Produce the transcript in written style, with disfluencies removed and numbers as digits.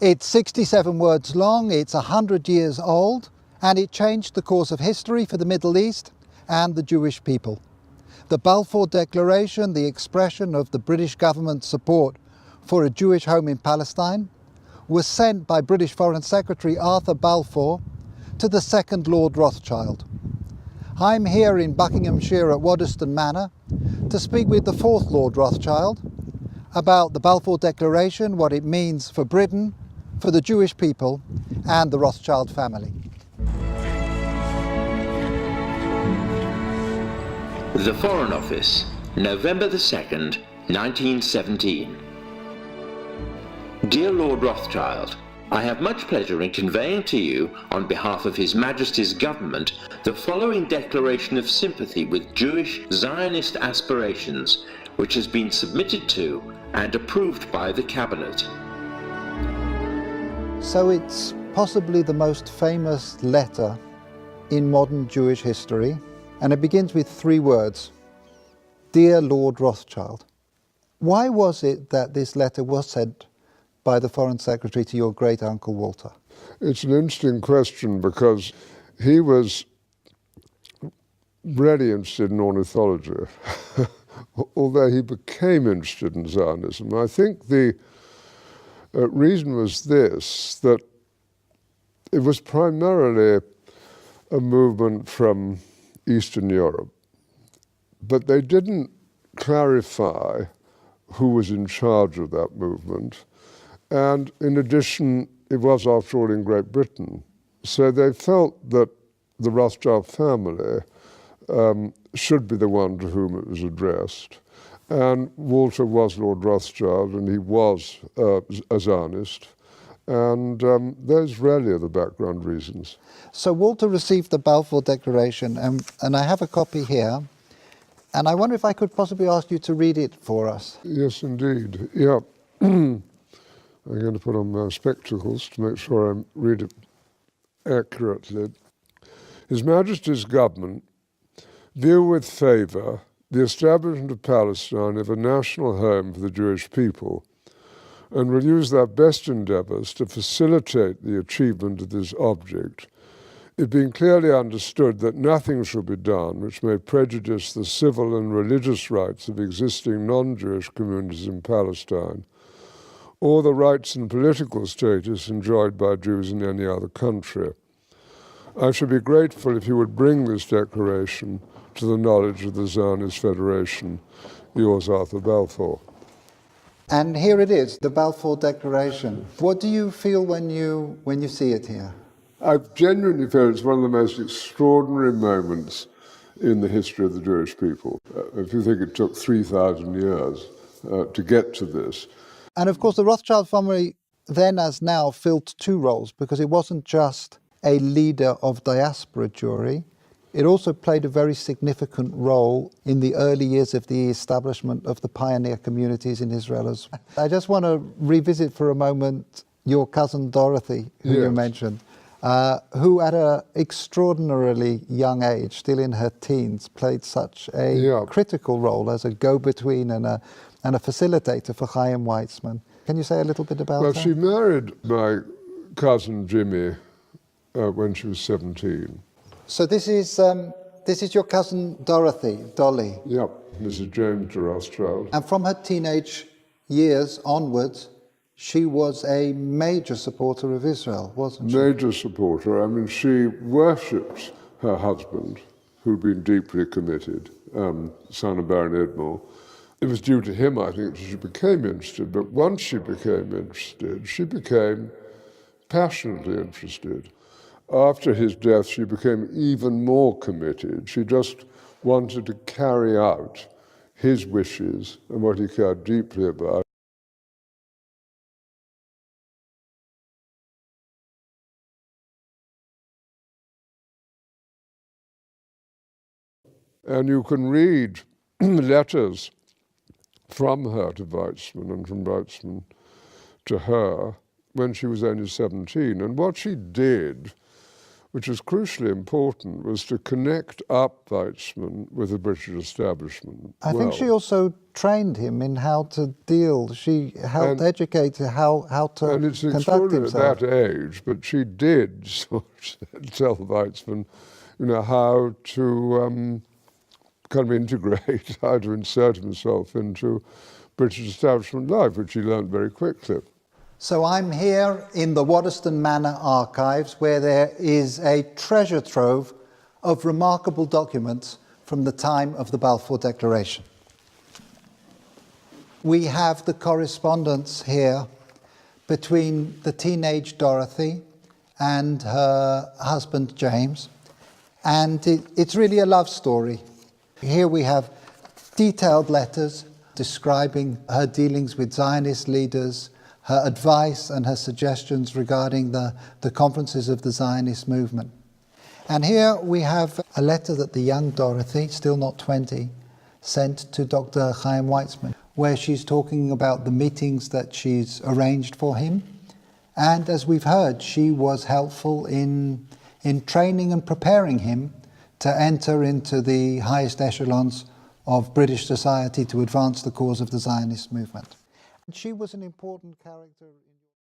It's 67 words long, it's 100 years old, and it changed the course of history for the Middle East and the Jewish people. The Balfour Declaration, the expression of the British government's support for a Jewish home in Palestine, was sent by British Foreign Secretary Arthur Balfour to the second Lord Rothschild. I'm here in Buckinghamshire at Waddesdon Manor to speak with the fourth Lord Rothschild about the Balfour Declaration, what it means for Britain, for the Jewish people and the Rothschild family. The Foreign Office, November the 2nd, 1917. Dear Lord Rothschild, I have much pleasure in conveying to you, on behalf of His Majesty's Government, the following declaration of sympathy with Jewish Zionist aspirations, which has been submitted to and approved by the Cabinet. So it's possibly the most famous letter in modern Jewish history, and it begins with three words: Dear Lord Rothschild. Why was it that this letter was sent by the Foreign Secretary to your great-uncle Walter? It's an interesting question because he was really interested in ornithology, although he became interested in Zionism. I think the reason was this, that it was primarily a movement from Eastern Europe, but they didn't clarify who was in charge of that movement. And in addition, it was, after all, in Great Britain. So they felt that the Rothschild family should be the one to whom it was addressed. And Walter was Lord Rothschild, and he was a Zionist. And those really are the background reasons. So Walter received the Balfour Declaration, and I have a copy here. And I wonder if I could possibly ask you to read it for us. Yes, indeed. Yeah. I'm going to put on my spectacles to make sure I read it accurately. His Majesty's Government view with favour the establishment of Palestine as a national home for the Jewish people, and will use their best endeavours to facilitate the achievement of this object, it being clearly understood that nothing shall be done which may prejudice the civil and religious rights of existing non-Jewish communities in Palestine, or the rights and political status enjoyed by Jews in any other country. I should be grateful if you would bring this declaration to the knowledge of the Zionist Federation. Yours, Arthur Balfour. And here it is, the Balfour Declaration. What do you feel when you see it here? I genuinely feel it's one of the most extraordinary moments in the history of the Jewish people. If you think it took 3,000 years to get to this. And of course, the Rothschild family then as now filled two roles, because it wasn't just a leader of diaspora Jewry, it also played a very significant role in the early years of the establishment of the pioneer communities in Israel. I just want to revisit for a moment your cousin Dorothy, who you mentioned, who at an extraordinarily young age, still in her teens, played such a critical role as a go-between and a facilitator for Chaim Weizmann. Can you say a little bit about that? Well, she married my cousin Jimmy when she was 17. So this is your cousin Dorothy, Dolly. Yep, Mrs. James de Rothschild. And from her teenage years onwards, she was a major supporter of Israel, wasn't she? Major supporter. I mean, she worshipped her husband, who'd been deeply committed, son of Baron Edmore. It was due to him, I think, that she became interested. But once she became interested, she became passionately interested. After his death, she became even more committed. She just wanted to carry out his wishes and what he cared deeply about. And you can read letters from her to Weizmann and from Weizmann to her when she was only 17. And what she did which was crucially important, was to connect up Weizmann with the British establishment. I think she also trained him in how to deal. She helped educate him how to and it's conduct himself. At that age, but she did sort of tell Weizmann, how to kind of integrate, how to insert himself into British establishment life, which he learned very quickly. So I'm here in the Waddesdon Manor archives, where there is a treasure trove of remarkable documents from the time of the Balfour Declaration. We have the correspondence here between the teenage Dorothy and her husband James, and it's really a love story. Here we have detailed letters describing her dealings with Zionist leaders, her advice and her suggestions regarding the conferences of the Zionist movement. And here we have a letter that the young Dorothy, still not 20, sent to Dr. Chaim Weizmann, where she's talking about the meetings that she's arranged for him. And as we've heard, she was helpful in training and preparing him to enter into the highest echelons of British society to advance the cause of the Zionist movement. She was an important character.